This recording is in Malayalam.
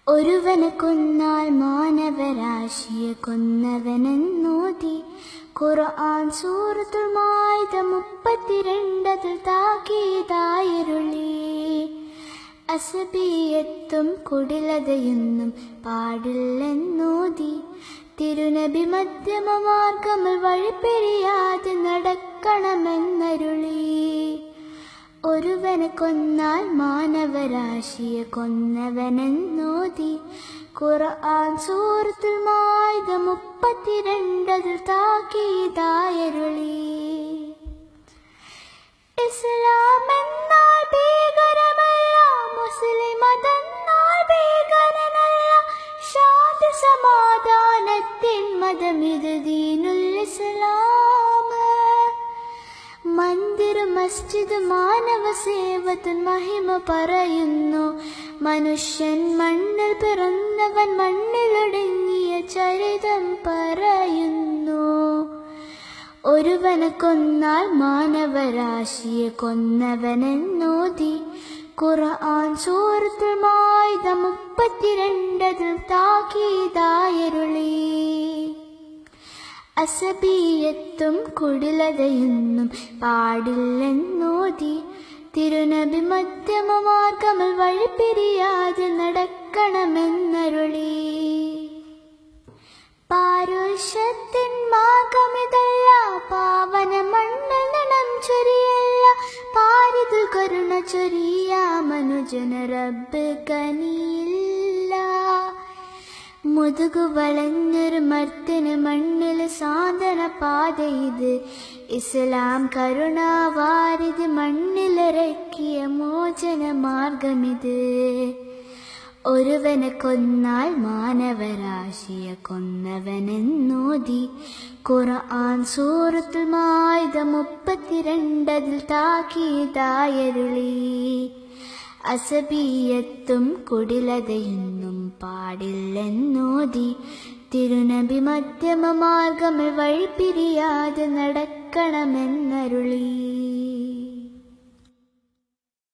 ഒരുവനെ കൊന്നാൽ മാനവരാശിയെ കൊന്നവനെന്നോതി ഖുർആൻ സൂറത്തുൽ മാഇദ 32 താക്കീതായരുളി. അസബിയത്തും കുടിലതയൊന്നും പാടില്ലെന്നോതി തിരുനബി മധ്യമമാർഗങ്ങൾ വഴിപിരിയാതെ നടക്കണമെന്നരുളി. ഒരുവനെ കൊന്നാൽ മാനവരാശിയെ കൊന്നവനെന്നോതി ഖുർആൻ സൂറത്തുൽ മാഇദ 32 താക്കീതായരുളി. ഇസ്ലാം എന്നാൽ ഭീകരമല്ല, മുസ്ലിം മതമെന്നാൽ ഭീകരനല്ല. ശാന്തി സമാധാനത്തിൻ മതമിത് ദീനുൽ ഇസ്ലാം. മന്ദിർ മസ്ജിദ് മാനവ സേവത്തിൻ മഹിമ പറയുന്നു. മനുഷ്യൻ മണ്ണിൽ പിറന്നവൻ മണ്ണിലൊടുങ്ങിയ ചരിതം പറയുന്നു. ഒരുവനെ കൊന്നാൽ മാനവരാശിയെ കൊന്നവനെന്നോതി ഖുർആൻ സൂറത്തുൽ മാഇദ 32 താക്കീതായരുളി. അസബിയത്തും കുടിലതയൊന്നും പാടില്ലെന്നോതി തിരുനബി മധ്യമമാർഗങ്ങൾ വഴിപിരിയാതെ നടക്കണമെന്നരുളി. പാരുഷത്തിൻ മാർഗമിതല്ല, പാവന മണ്ണിൽ നിണം ചൊരിയല്ല. പാരിതു കരുണ ചൊരിയ മനുജന റബ്ബ് കനിയില്ല. മുതുകു വളഞ്ഞൊരു മർത്തിന് മണ്ണില് സാന്ത്വന പാത ഇത്. ഇസ്ലാം കരുണാവാരിത് മണ്ണിലിറക്കിയ മോചന മാർഗമിത്. ഒരുവനെ കൊന്നാൽ മാനവരാശിയെ കൊന്നവനെന്നോതി ഖുർആൻ സൂറത്തുൽ മാഇദ 32 താക്കീതായരുളി. അസബിയത്തും കുടിലതയൊന്നും പാടില്ലെന്നോതി തിരുനബി മധ്യമമാർഗങ്ങൾ വഴിപിരിയാതെ നടക്കണമെന്നരുളി.